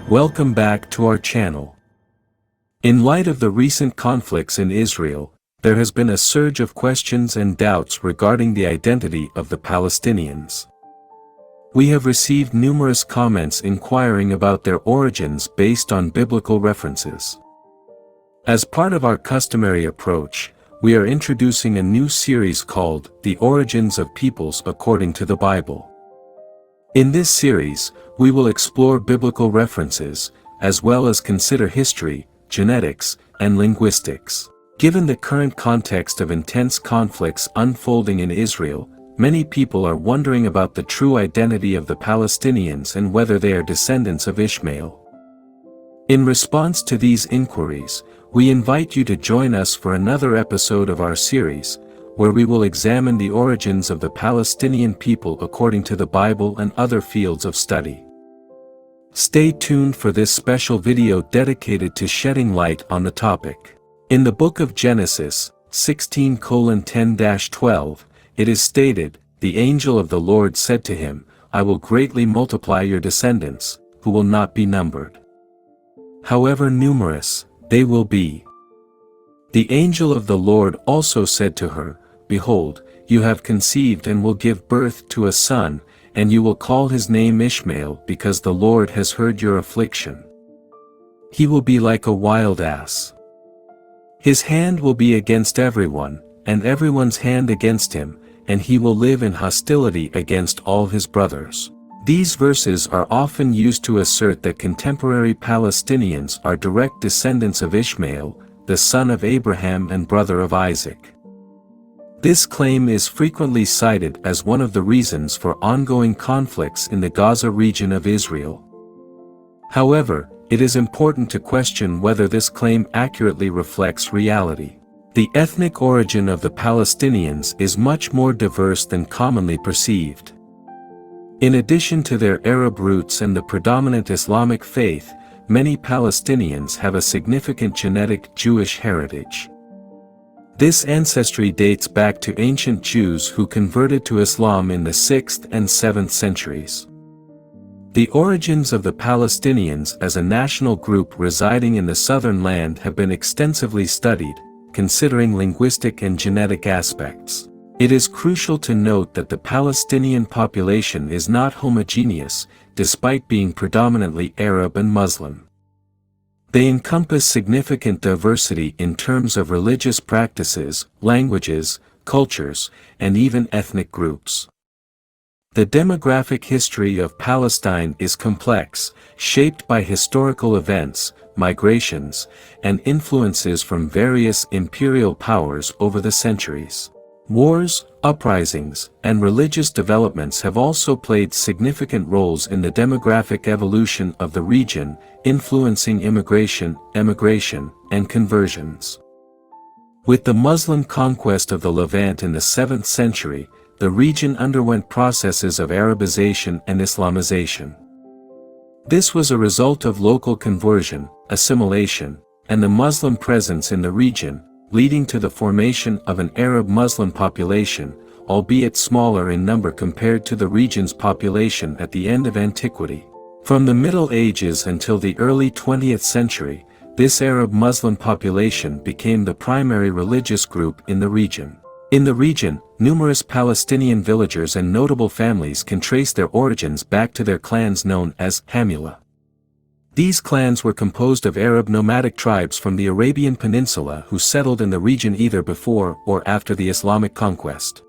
Welcome back to our channel. In light of the recent conflicts in Israel, there has been a surge of questions and doubts regarding the identity of the Palestinians. We have received numerous comments inquiring about their origins based on biblical references. As part of our customary approach, we are introducing a new series called The Origins of Peoples According to the Bible. In this series, we will explore biblical references, as well as consider history, genetics, and linguistics. Given the current context of intense conflicts unfolding in Israel, many people are wondering about the true identity of the Palestinians and whether they are descendants of Ishmael. In response to these inquiries, we invite you to join us for another episode of our series, where we will examine the origins of the Palestinian people according to the Bible and other fields of study. Stay tuned for this special video dedicated to shedding light on the topic. In the book of Genesis, 16:10-12, it is stated, "The angel of the Lord said to him, I will greatly multiply your descendants, who will not be numbered. However numerous, they will be. The angel of the Lord also said to her, Behold, you have conceived and will give birth to a son, and you will call his name Ishmael because the Lord has heard your affliction. He will be like a wild ass. His hand will be against everyone, and everyone's hand against him, and he will live in hostility against all his brothers." These verses are often used to assert that contemporary Palestinians are direct descendants of Ishmael, the son of Abraham and brother of Isaac. This claim is frequently cited as one of the reasons for ongoing conflicts in the Gaza region of Israel. However, it is important to question whether this claim accurately reflects reality. The ethnic origin of the Palestinians is much more diverse than commonly perceived. In addition to their Arab roots and the predominant Islamic faith, many Palestinians have a significant genetic Jewish heritage. This ancestry dates back to ancient Jews who converted to Islam in the 6th and 7th centuries. The origins of the Palestinians as a national group residing in the southern land have been extensively studied, considering linguistic and genetic aspects. It is crucial to note that the Palestinian population is not homogeneous, despite being predominantly Arab and Muslim. They encompass significant diversity in terms of religious practices, languages, cultures, and even ethnic groups. The demographic history of Palestine is complex, shaped by historical events, migrations, and influences from various imperial powers over the centuries. Wars, uprisings, and religious developments have also played significant roles in the demographic evolution of the region, influencing immigration, emigration, and conversions. With the Muslim conquest of the Levant in the 7th century, the region underwent processes of Arabization and Islamization. This was a result of local conversion, assimilation, and the Muslim presence in the region, leading to the formation of an Arab-Muslim population, albeit smaller in number compared to the region's population at the end of antiquity. From the Middle Ages until the early 20th century, this Arab-Muslim population became the primary religious group in the region. In the region, numerous Palestinian villagers and notable families can trace their origins back to their clans known as Hamula. These clans were composed of Arab nomadic tribes from the Arabian Peninsula who settled in the region either before or after the Islamic conquest.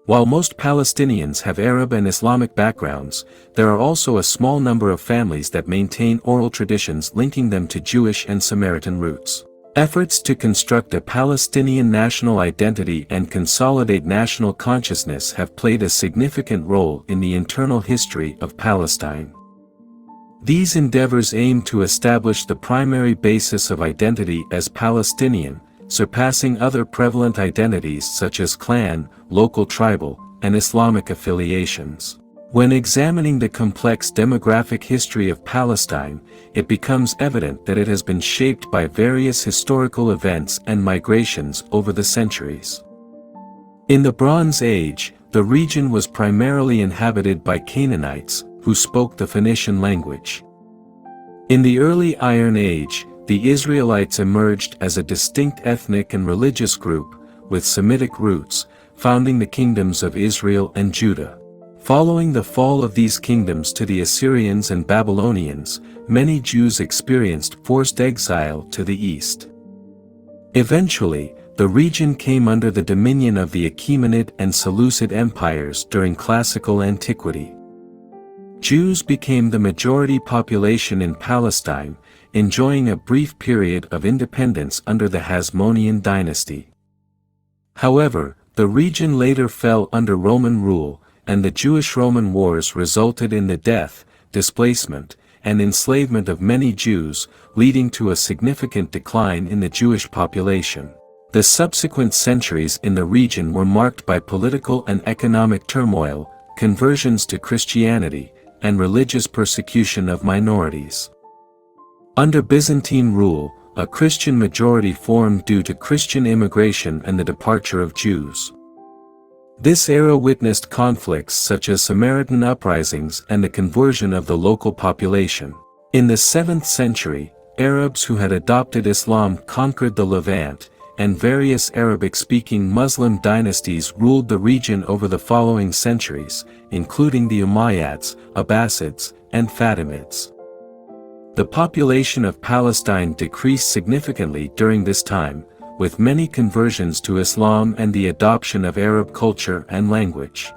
While most Palestinians have Arab and Islamic backgrounds, there are also a small number of families that maintain oral traditions linking them to Jewish and Samaritan roots. Efforts to construct a Palestinian national identity and consolidate national consciousness have played a significant role in the internal history of Palestine. These endeavors aim to establish the primary basis of identity as Palestinian, surpassing other prevalent identities such as clan, local tribal, and Islamic affiliations. When examining the complex demographic history of Palestine, it becomes evident that it has been shaped by various historical events and migrations over the centuries. In the Bronze Age, the region was primarily inhabited by Canaanites, who spoke the Phoenician language. In the early Iron Age, the Israelites emerged as a distinct ethnic and religious group, with Semitic roots, founding the kingdoms of Israel and Judah. Following the fall of these kingdoms to the Assyrians and Babylonians, many Jews experienced forced exile to the east. Eventually, the region came under the dominion of the Achaemenid and Seleucid empires during classical antiquity. Jews became the majority population in Palestine, enjoying a brief period of independence under the Hasmonean dynasty. However, the region later fell under Roman rule, and the Jewish-Roman wars resulted in the death, displacement, and enslavement of many Jews, leading to a significant decline in the Jewish population. The subsequent centuries in the region were marked by political and economic turmoil, conversions to Christianity, and religious persecution of minorities. Under Byzantine rule, a Christian majority formed due to Christian immigration and the departure of Jews. This era witnessed conflicts such as Samaritan uprisings and the conversion of the local population. In the 7th century, Arabs who had adopted Islam conquered the Levant, and various Arabic-speaking Muslim dynasties ruled the region over the following centuries, including the Umayyads, Abbasids, and Fatimids. The population of Palestine decreased significantly during this time, with many conversions to Islam and the adoption of Arab culture and language.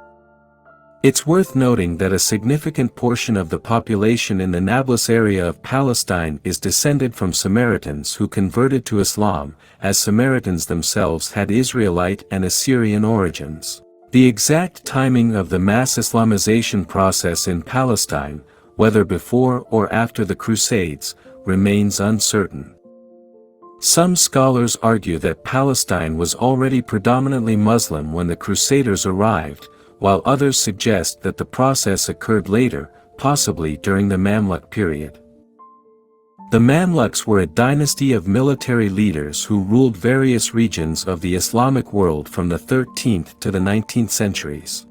It's worth noting that a significant portion of the population in the Nablus area of Palestine is descended from Samaritans who converted to Islam, as Samaritans themselves had Israelite and Assyrian origins. The exact timing of the mass Islamization process in Palestine, whether before or after the Crusades, remains uncertain. Some scholars argue that Palestine was already predominantly Muslim when the Crusaders arrived, while others suggest that the process occurred later, possibly during the Mamluk period. The Mamluks were a dynasty of military leaders who ruled various regions of the Islamic world from the 13th to the 19th centuries.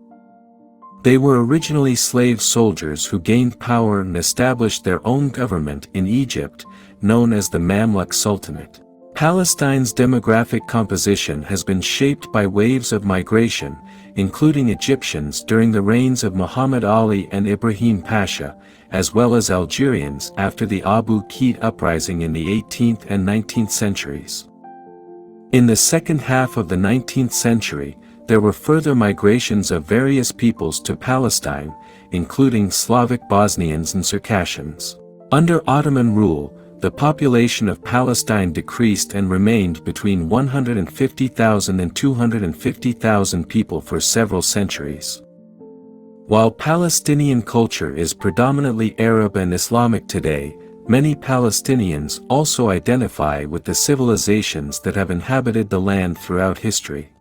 They were originally slave soldiers who gained power and established their own government in Egypt, known as the Mamluk Sultanate. Palestine's demographic composition has been shaped by waves of migration, including Egyptians during the reigns of Muhammad Ali and Ibrahim Pasha, as well as Algerians after the Abu Qait uprising in the 18th and 19th centuries. In the second half of the 19th century, there were further migrations of various peoples to Palestine, including Slavic Bosnians and Circassians. Under Ottoman rule, the population of Palestine decreased and remained between 150,000 and 250,000 people for several centuries. While Palestinian culture is predominantly Arab and Islamic today, many Palestinians also identify with the civilizations that have inhabited the land throughout history.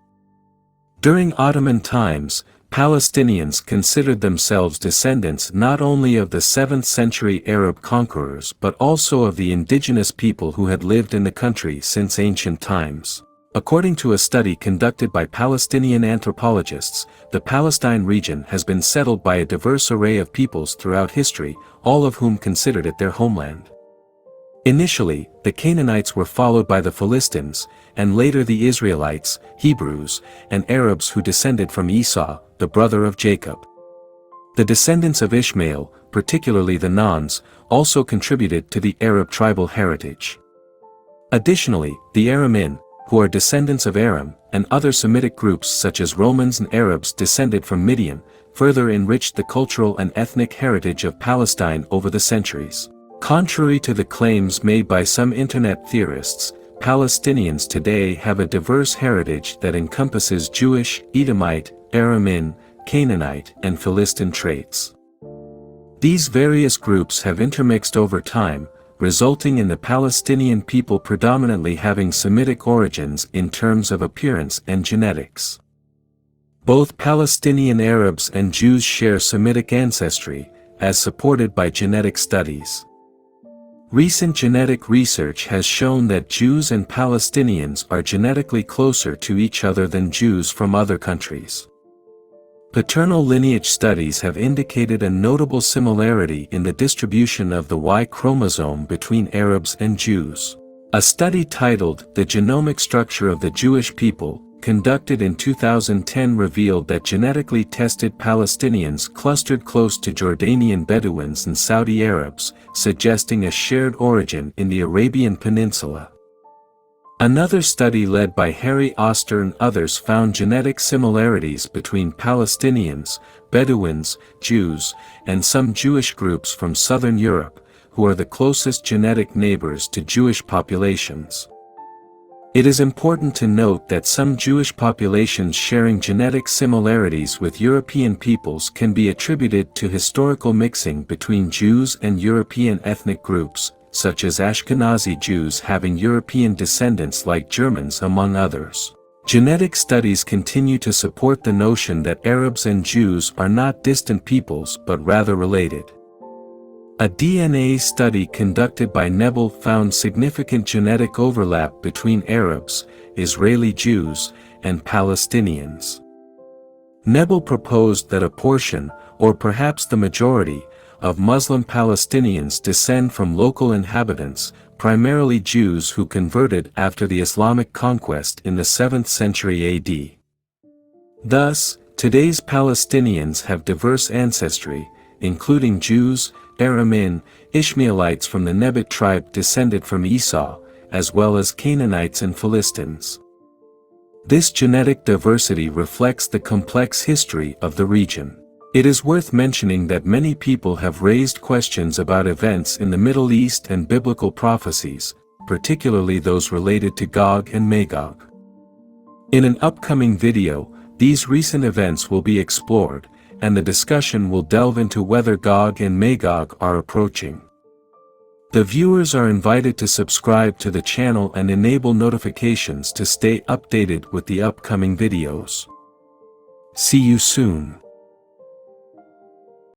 During Ottoman times, Palestinians considered themselves descendants not only of the 7th century Arab conquerors but also of the indigenous people who had lived in the country since ancient times. According to a study conducted by Palestinian anthropologists, the Palestine region has been settled by a diverse array of peoples throughout history, all of whom considered it their homeland. Initially, the Canaanites were followed by the Philistines, and later the Israelites, Hebrews, and Arabs who descended from Esau, the brother of Jacob. The descendants of Ishmael, particularly the Nons, also contributed to the Arab tribal heritage. Additionally, the Aramean, who are descendants of Aram, and other Semitic groups such as Romans and Arabs descended from Midian, further enriched the cultural and ethnic heritage of Palestine over the centuries. Contrary to the claims made by some internet theorists, Palestinians today have a diverse heritage that encompasses Jewish, Edomite, Aramean, Canaanite, and Philistine traits. These various groups have intermixed over time, resulting in the Palestinian people predominantly having Semitic origins in terms of appearance and genetics. Both Palestinian Arabs and Jews share Semitic ancestry, as supported by genetic studies. Recent genetic research has shown that Jews and Palestinians are genetically closer to each other than Jews from other countries. Paternal lineage studies have indicated a notable similarity in the distribution of the Y chromosome between Arabs and Jews. A study titled "The Genomic Structure of the Jewish People," conducted in 2010 revealed that genetically tested Palestinians clustered close to Jordanian Bedouins and Saudi Arabs, suggesting a shared origin in the Arabian Peninsula. Another study led by Harry Oster and others found genetic similarities between Palestinians, Bedouins, Jews, and some Jewish groups from southern Europe, who are the closest genetic neighbors to Jewish populations. It is important to note that some Jewish populations sharing genetic similarities with European peoples can be attributed to historical mixing between Jews and European ethnic groups, such as Ashkenazi Jews having European descendants like Germans among others. Genetic studies continue to support the notion that Arabs and Jews are not distant peoples but rather related. A DNA study conducted by Nebel found significant genetic overlap between Arabs, Israeli Jews, and Palestinians. Nebel proposed that a portion, or perhaps the majority, of Muslim Palestinians descend from local inhabitants, primarily Jews who converted after the Islamic conquest in the 7th century AD. Thus, today's Palestinians have diverse ancestry, including Jews, Aramean, Ishmaelites from the Nebat tribe descended from Esau, as well as Canaanites and Philistines. This genetic diversity reflects the complex history of the region. It is worth mentioning that many people have raised questions about events in the Middle East and biblical prophecies, particularly those related to Gog and Magog. In an upcoming video, these recent events will be explored, and the discussion will delve into whether Gog and Magog are approaching. The viewers are invited to subscribe to the channel and enable notifications to stay updated with the upcoming videos. See you soon.